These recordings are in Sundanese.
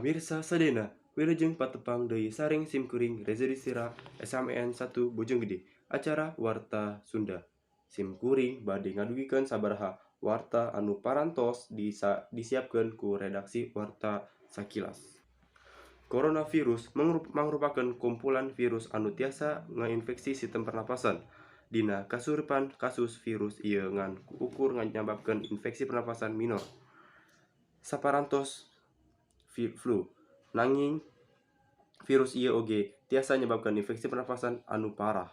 Pamirsa sadena, wilujeng patepang deui saring simkuring Reza Distira SMN 1 Bojonggede. Acara Warta Sunda. Simkuring bade ngadugikeun sabaraha warta anu parantos disiapkeun ku redaksi Warta Sakilas. Coronavirus mangrupakeun kumpulan virus anu tiasa ngainfeksi sistem pernapasan. Dina kasurupan kasus virus ieu ngan ukur nyababkeun infeksi pernapasan minor. Saparantos flu. Nanging virus ieu oge tiasa nyababkeun infeksi pernapasan anu parah.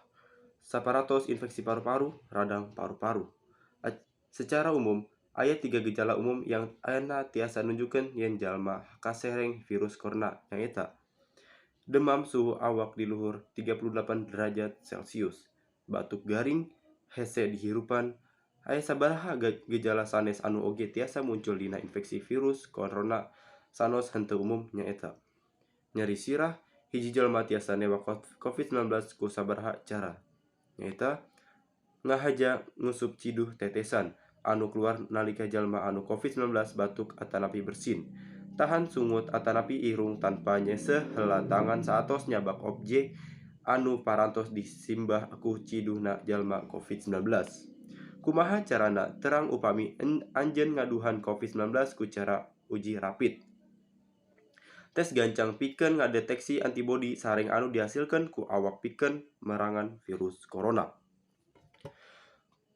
Saparantos infeksi paru-paru, radang paru-paru. Secara umum, aya 3 gejala umum yang ayeuna tiasa nunjukkeun yen jalma kasereng virus corona nyaeta: demam suhu awak di luhur 38 derajat Celcius, batuk garing, hese di hirupan. Aya sabaraha gejala sanes anu oge tiasa muncul dina infeksi virus corona sanes henteu umum nyaeta: nyeri sirah, hiji jalma tiasa newak COVID-19 ku sabaraha cara, nyaeta ngahaja ngusup ciduh tetesan anu keluar nalika jalma anu COVID-19 batuk atanapi bersin, tahan sungut atanapi irung tanpa nyeseh heula tangan saatos nyabak objek anu parantos disimbah ku ciduhna jalma COVID-19. Kumaha carana terang upami anjeun ngaduhan COVID-19 ku cara uji rapid. Tes gancang pikeun ngadeteksi antibodi sareng anu dihasilkeun ku awak pikeun merangan virus corona.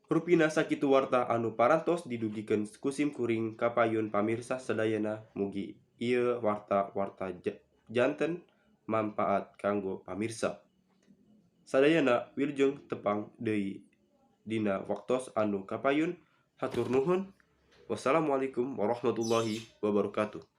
Rupina sakitu warta anu parantos didugikeun ku simkuring kapayun pamirsa sadayana. Mugi ieu warta janten manpaat kanggo pamirsa sadayana. Wilujeng tepang deui dina waktos anu kapayun. Hatur nuhun. Wassalamualaikum warahmatullahi wabarakatuh.